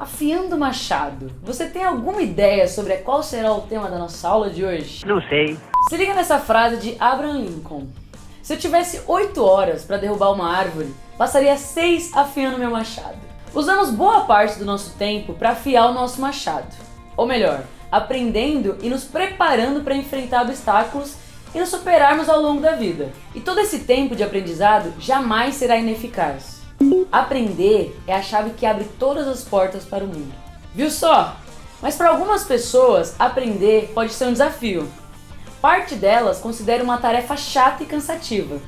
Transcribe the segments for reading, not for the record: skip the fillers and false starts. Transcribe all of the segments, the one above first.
Afiando o machado. Você tem alguma ideia sobre qual será o tema da nossa aula de hoje? Não sei. Se liga nessa frase de Abraham Lincoln. Se eu tivesse 8 horas para derrubar uma árvore, passaria 6 afiando meu machado. Usamos boa parte do nosso tempo para afiar o nosso machado. Ou melhor, aprendendo e nos preparando para enfrentar obstáculos e nos superarmos ao longo da vida. E todo esse tempo de aprendizado jamais será ineficaz. Aprender é a chave que abre todas as portas para o mundo. Viu só? Mas para algumas pessoas, aprender pode ser um desafio. Parte delas considera uma tarefa chata e cansativa,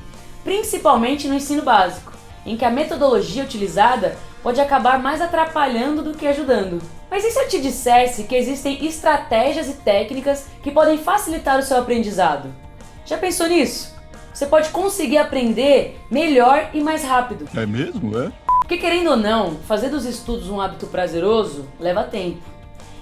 principalmente no ensino básico, em que a metodologia utilizada pode acabar mais atrapalhando do que ajudando. Mas e se eu te dissesse que existem estratégias e técnicas que podem facilitar o seu aprendizado? Já pensou nisso? Você pode conseguir aprender melhor e mais rápido. É mesmo, é? Porque querendo ou não, fazer dos estudos um hábito prazeroso leva tempo.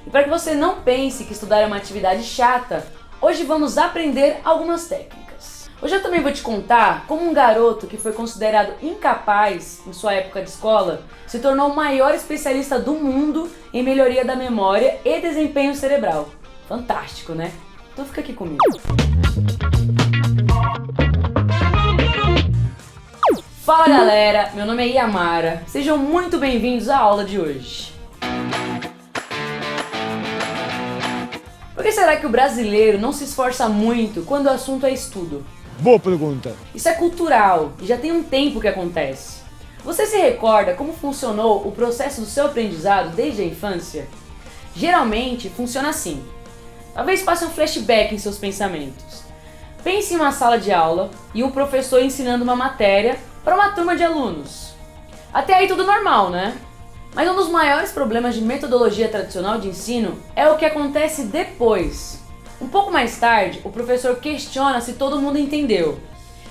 E para que você não pense que estudar é uma atividade chata, hoje vamos aprender algumas técnicas. Hoje eu também vou te contar como um garoto que foi considerado incapaz em sua época de escola se tornou o maior especialista do mundo em melhoria da memória e desempenho cerebral. Fantástico, né? Então fica aqui comigo. Fala galera, meu nome é Yamara, sejam muito bem-vindos à aula de hoje. Por que será que o brasileiro não se esforça muito quando o assunto é estudo? Boa pergunta. Isso é cultural e já tem um tempo que acontece. Você se recorda como funcionou o processo do seu aprendizado desde a infância? Geralmente funciona assim. Talvez passe um flashback em seus pensamentos. Pense em uma sala de aula e um professor ensinando uma matéria para uma turma de alunos. Até aí tudo normal, né? Mas um dos maiores problemas de metodologia tradicional de ensino é o que acontece depois. Um pouco mais tarde, o professor questiona se todo mundo entendeu.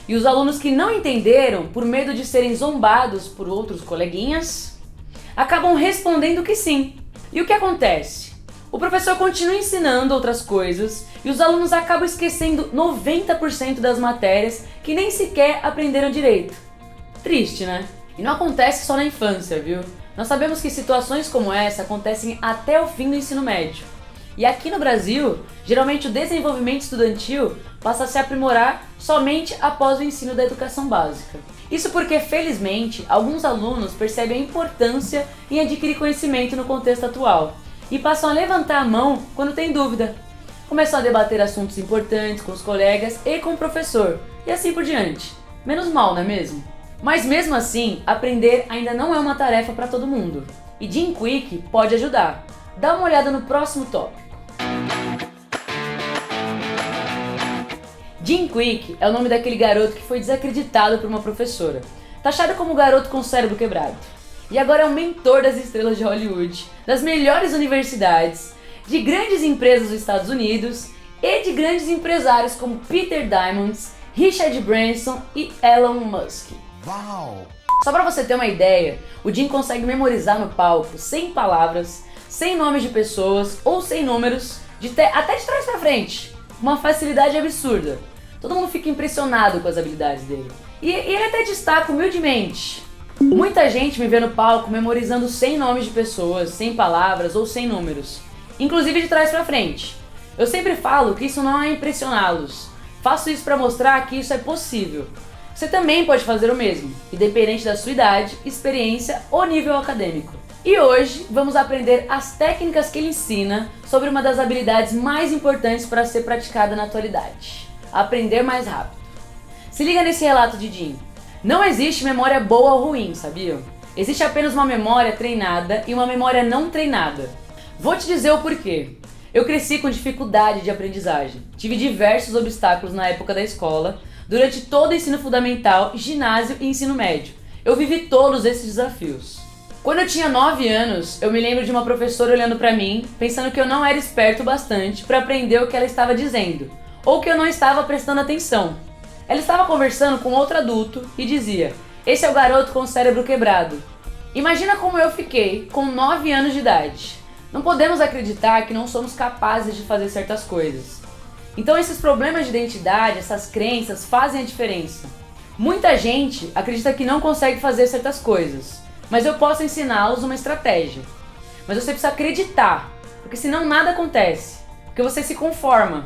E os alunos que não entenderam, por medo de serem zombados por outros coleguinhas, acabam respondendo que sim. E o que acontece? O professor continua ensinando outras coisas e os alunos acabam esquecendo 90% das matérias que nem sequer aprenderam direito. Triste, né? E não acontece só na infância, viu? Nós sabemos que situações como essa acontecem até o fim do ensino médio. E aqui no Brasil, geralmente o desenvolvimento estudantil passa a se aprimorar somente após o ensino da educação básica. Isso porque, felizmente, alguns alunos percebem a importância em adquirir conhecimento no contexto atual e passam a levantar a mão quando tem dúvida. Começam a debater assuntos importantes com os colegas e com o professor, e assim por diante. Menos mal, não é mesmo? Mas mesmo assim, aprender ainda não é uma tarefa para todo mundo. E Jim Kwik pode ajudar. Dá uma olhada no próximo tópico. Jim Kwik é o nome daquele garoto que foi desacreditado por uma professora, taxado como garoto com cérebro quebrado. E agora é o mentor das estrelas de Hollywood, das melhores universidades, de grandes empresas dos Estados Unidos e de grandes empresários como Peter Diamandis, Richard Branson e Elon Musk. Uau! Só pra você ter uma ideia, o Jim consegue memorizar no palco, sem palavras, sem nomes de pessoas ou sem números, até de trás pra frente. Uma facilidade absurda. Todo mundo fica impressionado com as habilidades dele. E ele até destaca humildemente. Muita gente me vê no palco memorizando sem nomes de pessoas, sem palavras ou sem números. Inclusive de trás pra frente. Eu sempre falo que isso não é impressioná-los. Faço isso pra mostrar que isso é possível. Você também pode fazer o mesmo, independente da sua idade, experiência ou nível acadêmico. E hoje vamos aprender as técnicas que ele ensina sobre uma das habilidades mais importantes para ser praticada na atualidade: aprender mais rápido. Se liga nesse relato de Jim. Não existe memória boa ou ruim, sabiam? Existe apenas uma memória treinada e uma memória não treinada. Vou te dizer o porquê. Eu cresci com dificuldade de aprendizagem. Tive diversos obstáculos na época da escola, durante todo o ensino fundamental, ginásio e ensino médio. Eu vivi todos esses desafios. Quando eu tinha 9 anos, eu me lembro de uma professora olhando pra mim, pensando que eu não era esperto o bastante para aprender o que ela estava dizendo, ou que eu não estava prestando atenção. Ela estava conversando com outro adulto e dizia: "Esse é o garoto com o cérebro quebrado." Imagina como eu fiquei com 9 anos de idade. Não podemos acreditar que não somos capazes de fazer certas coisas. Então esses problemas de identidade, essas crenças fazem a diferença. Muita gente acredita que não consegue fazer certas coisas, mas eu posso ensiná-los uma estratégia. mas você precisa acreditar, porque senão nada acontece, porque você se conforma.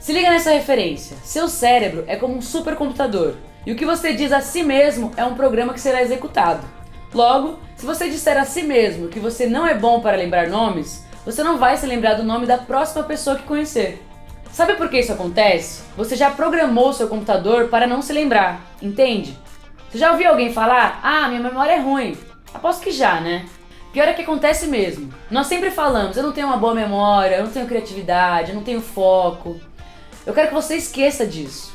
Se liga nessa referência, seu cérebro é como um supercomputador, e o que você diz a si mesmo é um programa que será executado. Logo, se você disser a si mesmo que você não é bom para lembrar nomes, você não vai se lembrar do nome da próxima pessoa que conhecer. Sabe por que isso acontece? Você já programou seu computador para não se lembrar, entende? Você já ouviu alguém falar, minha memória é ruim? Aposto que já, né? Pior é que acontece mesmo. Nós sempre falamos, eu não tenho uma boa memória, eu não tenho criatividade, eu não tenho foco. Eu quero que você esqueça disso.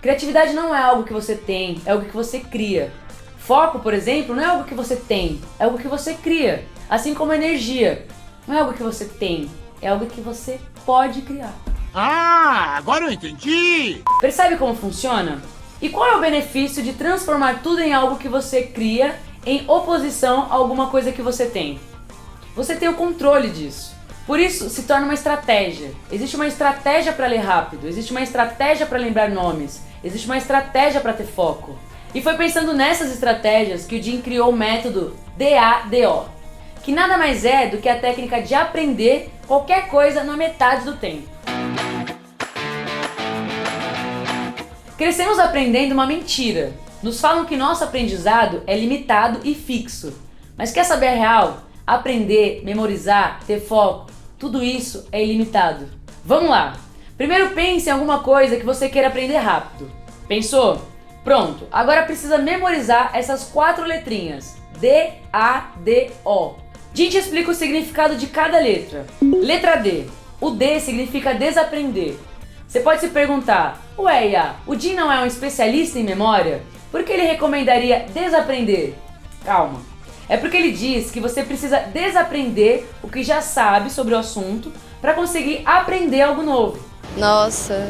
Criatividade não é algo que você tem, é algo que você cria. Foco, por exemplo, não é algo que você tem, é algo que você cria. Assim como energia, não é algo que você tem, é algo que você pode criar. Agora eu entendi! Percebe como funciona? E qual é o benefício de transformar tudo em algo que você cria em oposição a alguma coisa que você tem? Você tem o controle disso. Por isso, se torna uma estratégia. Existe uma estratégia para ler rápido, existe uma estratégia para lembrar nomes, existe uma estratégia para ter foco. E foi pensando nessas estratégias que o Jim criou o método DADO, que nada mais é do que a técnica de aprender qualquer coisa na metade do tempo. Crescemos aprendendo uma mentira. Nos falam que nosso aprendizado é limitado e fixo. Mas quer saber a real? Aprender, memorizar, ter foco, tudo isso é ilimitado. Vamos lá! Primeiro pense em alguma coisa que você queira aprender rápido. Pensou? Pronto, agora precisa memorizar essas 4 letrinhas. D-A-D-O. Jim te explica o significado de cada letra. Letra D. O D significa desaprender. Você pode se perguntar, ué, Iá, o Jim não é um especialista em memória? Por que ele recomendaria desaprender? Calma. É porque ele diz que você precisa desaprender o que já sabe sobre o assunto para conseguir aprender algo novo. Nossa.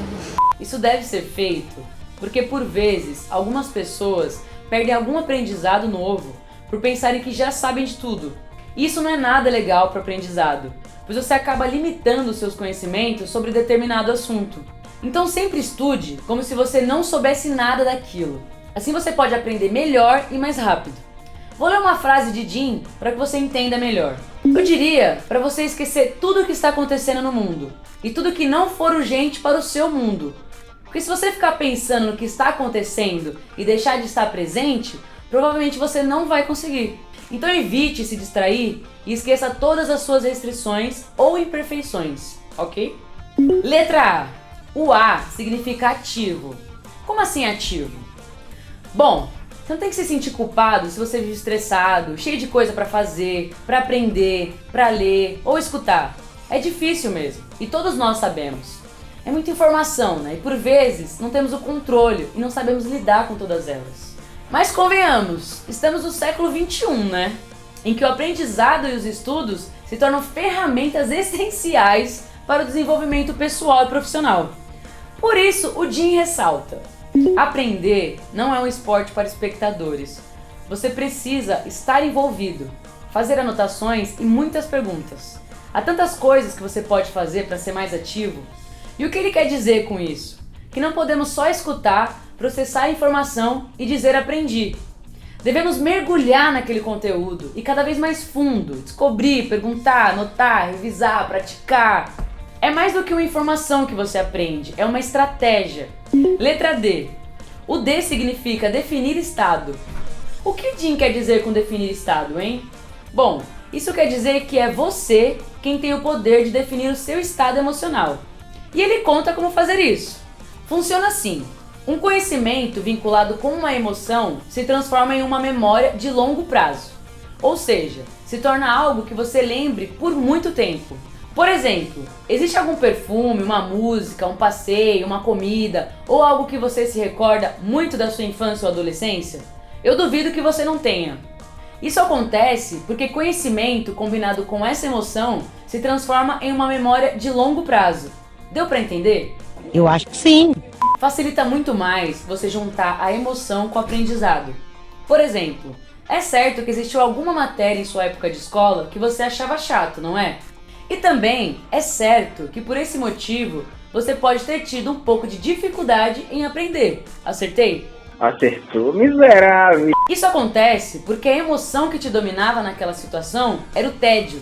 Isso deve ser feito porque, por vezes, algumas pessoas perdem algum aprendizado novo por pensarem que já sabem de tudo. E isso não é nada legal para o aprendizado, pois você acaba limitando os seus conhecimentos sobre determinado assunto. Então sempre estude como se você não soubesse nada daquilo. Assim você pode aprender melhor e mais rápido. Vou ler uma frase de Jim para que você entenda melhor. Eu diria para você esquecer tudo o que está acontecendo no mundo e tudo que não for urgente para o seu mundo. Porque se você ficar pensando no que está acontecendo e deixar de estar presente, provavelmente você não vai conseguir. Então evite se distrair e esqueça todas as suas restrições ou imperfeições, ok? Letra A. O A significa ativo. Como assim ativo? Bom, você não tem que se sentir culpado se você vive estressado, cheio de coisa para fazer, para aprender, para ler ou escutar. É difícil mesmo, e todos nós sabemos. É muita informação, né? E por vezes não temos o controle e não sabemos lidar com todas elas. Mas convenhamos, estamos no século XXI, né? Em que o aprendizado e os estudos se tornam ferramentas essenciais para o desenvolvimento pessoal e profissional. Por isso, o Jim ressalta: aprender não é um esporte para espectadores. Você precisa estar envolvido, fazer anotações e muitas perguntas. Há tantas coisas que você pode fazer para ser mais ativo. E o que ele quer dizer com isso? Que não podemos só escutar, processar a informação e dizer aprendi. Devemos mergulhar naquele conteúdo e cada vez mais fundo, descobrir, perguntar, anotar, revisar, praticar. É mais do que uma informação que você aprende, é uma estratégia. Letra D. O D significa definir estado. O que Jim quer dizer com definir estado, hein? Bom, isso quer dizer que é você quem tem o poder de definir o seu estado emocional. E ele conta como fazer isso. Funciona assim: um conhecimento vinculado com uma emoção se transforma em uma memória de longo prazo. Ou seja, se torna algo que você lembre por muito tempo. Por exemplo, existe algum perfume, uma música, um passeio, uma comida ou algo que você se recorda muito da sua infância ou adolescência? Eu duvido que você não tenha. Isso acontece porque conhecimento combinado com essa emoção se transforma em uma memória de longo prazo. Deu pra entender? Eu acho que sim. Facilita muito mais você juntar a emoção com o aprendizado. Por exemplo, é certo que existiu alguma matéria em sua época de escola que você achava chato, não é? E também é certo que por esse motivo você pode ter tido um pouco de dificuldade em aprender. Acertei? Acertou, miserável. Isso acontece porque a emoção que te dominava naquela situação era o tédio.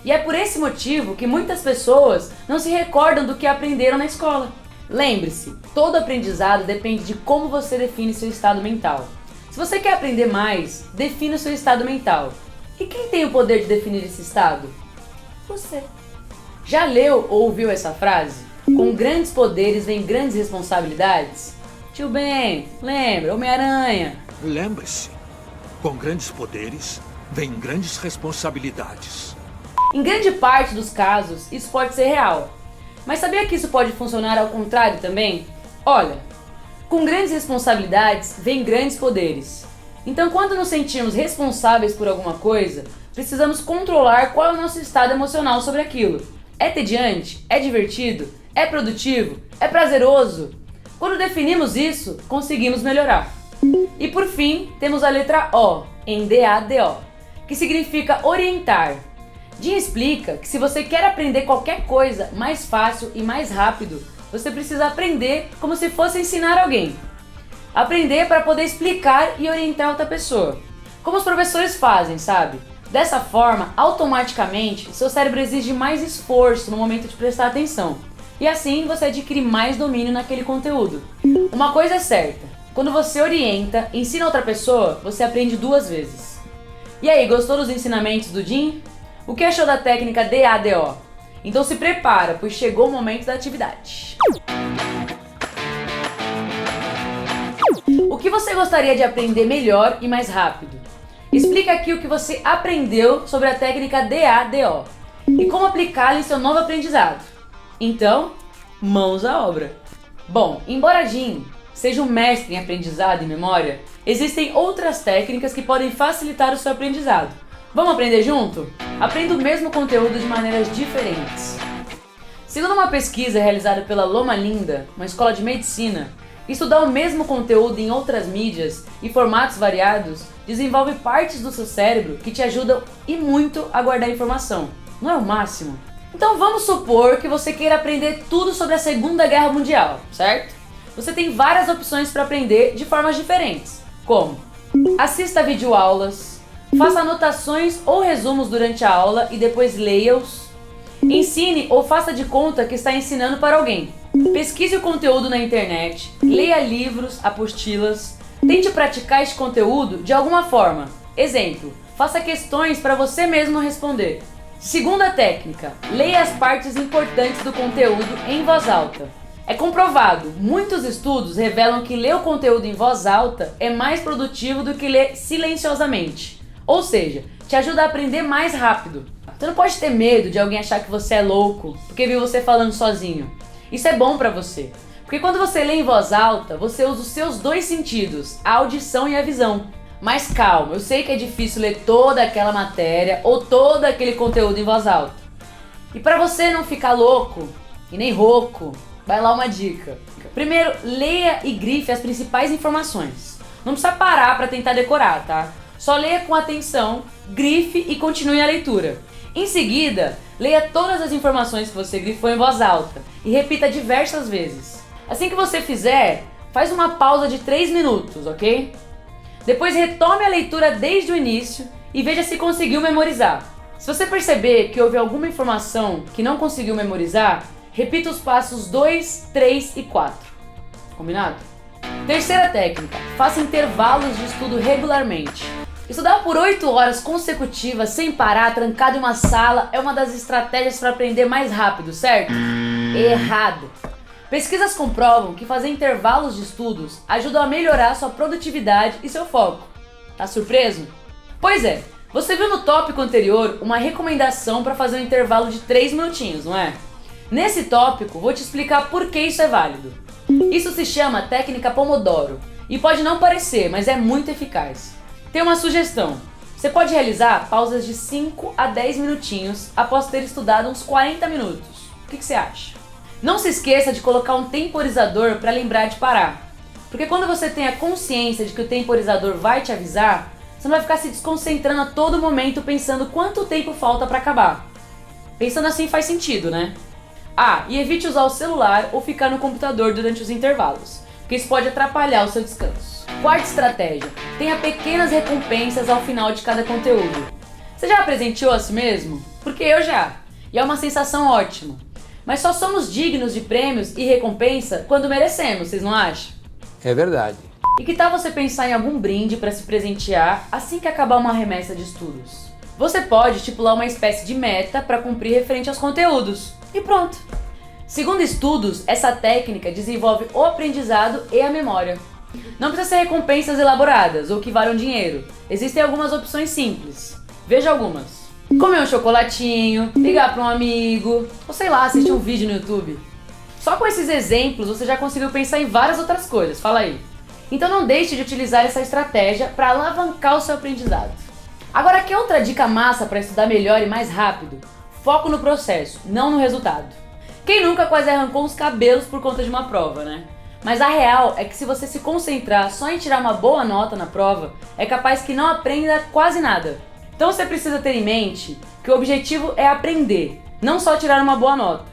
E é por esse motivo que muitas pessoas não se recordam do que aprenderam na escola. Lembre-se, todo aprendizado depende de como você define seu estado mental. Se você quer aprender mais, defina o seu estado mental. E quem tem o poder de definir esse estado? Você. Já leu ou ouviu essa frase? Com grandes poderes vem grandes responsabilidades? Tio Ben, lembra? Homem-Aranha. Lembre-se, com grandes poderes vem grandes responsabilidades. Em grande parte dos casos, isso pode ser real. Mas sabia que isso pode funcionar ao contrário também? Olha, com grandes responsabilidades vem grandes poderes. Então, quando nos sentimos responsáveis por alguma coisa, precisamos controlar qual é o nosso estado emocional sobre aquilo. É entediante? É divertido? É produtivo? É prazeroso? Quando definimos isso, conseguimos melhorar. E por fim, temos a letra O, em DADO, que significa orientar. Jim explica que se você quer aprender qualquer coisa mais fácil e mais rápido, você precisa aprender como se fosse ensinar alguém. Aprender para poder explicar e orientar outra pessoa. Como os professores fazem, sabe? Dessa forma, automaticamente, seu cérebro exige mais esforço no momento de prestar atenção. E assim você adquire mais domínio naquele conteúdo. Uma coisa é certa, quando você orienta, ensina outra pessoa, você aprende 2 vezes. E aí, gostou dos ensinamentos do Jim? O que achou da técnica DADO? Então se prepara, pois chegou o momento da atividade. O que você gostaria de aprender melhor e mais rápido? Explica aqui o que você aprendeu sobre a técnica DADO e como aplicá-la em seu novo aprendizado. Então, mãos à obra! Bom, embora Jim seja um mestre em aprendizado e memória, existem outras técnicas que podem facilitar o seu aprendizado. Vamos aprender junto? Aprenda o mesmo conteúdo de maneiras diferentes. Segundo uma pesquisa realizada pela Loma Linda, uma escola de medicina, estudar o mesmo conteúdo em outras mídias e formatos variados desenvolve partes do seu cérebro que te ajudam e muito a guardar informação. Não é o máximo? Então vamos supor que você queira aprender tudo sobre a Segunda Guerra Mundial, certo? Você tem várias opções para aprender de formas diferentes, como assista videoaulas, faça anotações ou resumos durante a aula e depois leia-os, ensine ou faça de conta que está ensinando para alguém, pesquise o conteúdo na internet, leia livros, apostilas, tente praticar este conteúdo de alguma forma. Exemplo, faça questões para você mesmo responder. Segunda técnica, leia as partes importantes do conteúdo em voz alta. É comprovado, muitos estudos revelam que ler o conteúdo em voz alta é mais produtivo do que ler silenciosamente. Ou seja, te ajuda a aprender mais rápido. Você não pode ter medo de alguém achar que você é louco porque viu você falando sozinho. Isso é bom pra você, porque quando você lê em voz alta, você usa os seus 2 sentidos, a audição e a visão. Mas calma, eu sei que é difícil ler toda aquela matéria ou todo aquele conteúdo em voz alta. E para você não ficar louco e nem rouco, vai lá uma dica. Primeiro, leia e grife as principais informações. Não precisa parar para tentar decorar, tá? Só leia com atenção, grife e continue a leitura. Em seguida, leia todas as informações que você grifou em voz alta e repita diversas vezes. Assim que você fizer, faz uma pausa de 3 minutos, ok? Depois retome a leitura desde o início e veja se conseguiu memorizar. Se você perceber que houve alguma informação que não conseguiu memorizar, repita os passos 2, 3 e 4. Combinado? Terceira técnica, faça intervalos de estudo regularmente. Estudar por 8 horas consecutivas sem parar, trancado em uma sala, é uma das estratégias para aprender mais rápido, certo? Errado! Pesquisas comprovam que fazer intervalos de estudos ajudam a melhorar sua produtividade e seu foco. Tá surpreso? Pois é, você viu no tópico anterior uma recomendação para fazer um intervalo de 3 minutinhos, não é? Nesse tópico, vou te explicar por que isso é válido. Isso se chama técnica Pomodoro e pode não parecer, mas é muito eficaz. Tem uma sugestão. Você pode realizar pausas de 5 a 10 minutinhos após ter estudado uns 40 minutos. O que você acha? Não se esqueça de colocar um temporizador para lembrar de parar. Porque quando você tem a consciência de que o temporizador vai te avisar, você não vai ficar se desconcentrando a todo momento pensando quanto tempo falta para acabar. Pensando assim faz sentido, né? Ah, e evite usar o celular ou ficar no computador durante os intervalos, porque isso pode atrapalhar o seu descanso. Quarta estratégia, tenha pequenas recompensas ao final de cada conteúdo. Você já presenteou a si mesmo? Porque eu já. E é uma sensação ótima. Mas só somos dignos de prêmios e recompensa quando merecemos, vocês não acham? É verdade. E que tal você pensar em algum brinde para se presentear assim que acabar uma remessa de estudos? Você pode estipular uma espécie de meta para cumprir referente aos conteúdos. E pronto! Segundo estudos, essa técnica desenvolve o aprendizado e a memória. Não precisa ser recompensas elaboradas ou que valham dinheiro. Existem algumas opções simples. Veja algumas. Comer um chocolatinho, ligar para um amigo, ou sei lá, assistir um vídeo no YouTube. Só com esses exemplos você já conseguiu pensar em várias outras coisas, fala aí. Então não deixe de utilizar essa estratégia para alavancar o seu aprendizado. Agora, que outra dica massa para estudar melhor e mais rápido? Foco no processo, não no resultado. Quem nunca quase arrancou os cabelos por conta de uma prova, né? Mas a real é que se você se concentrar só em tirar uma boa nota na prova, é capaz que não aprenda quase nada. Então você precisa ter em mente que o objetivo é aprender, não só tirar uma boa nota.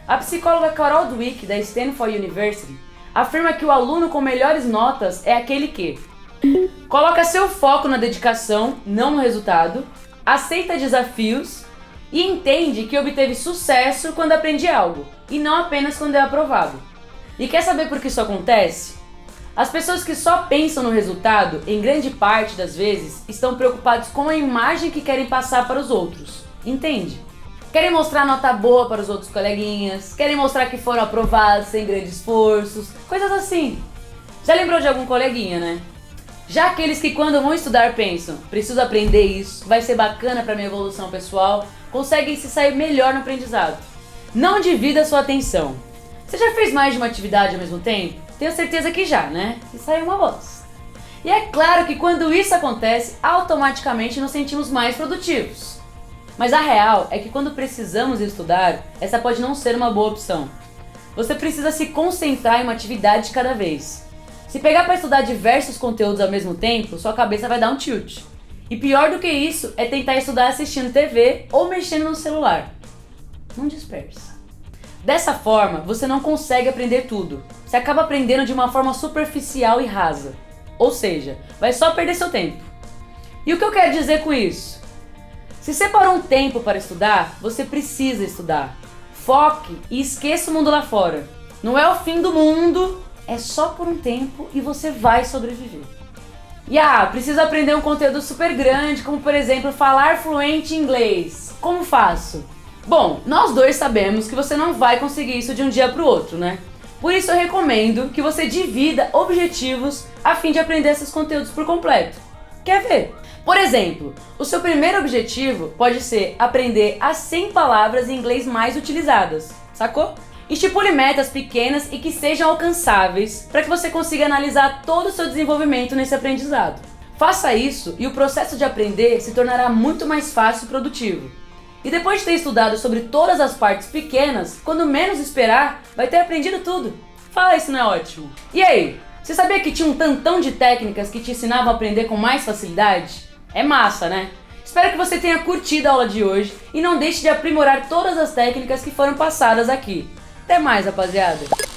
A psicóloga Carol Dweck, da Stanford University, afirma que o aluno com melhores notas é aquele que coloca seu foco na dedicação, não no resultado, aceita desafios e entende que obteve sucesso quando aprende algo, e não apenas quando é aprovado. E quer saber por que isso acontece? As pessoas que só pensam no resultado, em grande parte das vezes, estão preocupados com a imagem que querem passar para os outros. Entende? Querem mostrar nota boa para os outros coleguinhas, querem mostrar que foram aprovados sem grandes esforços, coisas assim. Já lembrou de algum coleguinha, né? Já aqueles que quando vão estudar pensam, preciso aprender isso, vai ser bacana para minha evolução pessoal, conseguem se sair melhor no aprendizado. Não divida sua atenção. Você já fez mais de uma atividade ao mesmo tempo? Tenho certeza que já, né? Isso aí é uma bosta. E é claro que quando isso acontece, automaticamente nos sentimos mais produtivos. Mas a real é que quando precisamos estudar, essa pode não ser uma boa opção. Você precisa se concentrar em uma atividade de cada vez. Se pegar para estudar diversos conteúdos ao mesmo tempo, sua cabeça vai dar um tilt. E pior do que isso é tentar estudar assistindo TV ou mexendo no celular. Não dispersa. Dessa forma, você não consegue aprender tudo. Você acaba aprendendo de uma forma superficial e rasa. Ou seja, vai só perder seu tempo. E o que eu quero dizer com isso? Se separou um tempo para estudar, você precisa estudar. Foque e esqueça o mundo lá fora. Não é o fim do mundo, é só por um tempo e você vai sobreviver. E precisa aprender um conteúdo super grande, como por exemplo, falar fluente em inglês. Como faço? Bom, nós dois sabemos que você não vai conseguir isso de um dia para o outro, né? Por isso eu recomendo que você divida objetivos a fim de aprender esses conteúdos por completo. Quer ver? Por exemplo, o seu primeiro objetivo pode ser aprender as 100 palavras em inglês mais utilizadas, sacou? Estipule metas pequenas e que sejam alcançáveis para que você consiga analisar todo o seu desenvolvimento nesse aprendizado. Faça isso e o processo de aprender se tornará muito mais fácil e produtivo. E depois de ter estudado sobre todas as partes pequenas, quando menos esperar, vai ter aprendido tudo. Fala, isso não é ótimo? E aí, você sabia que tinha um tantão de técnicas que te ensinavam a aprender com mais facilidade? É massa, né? Espero que você tenha curtido a aula de hoje e não deixe de aprimorar todas as técnicas que foram passadas aqui. Até mais, rapaziada!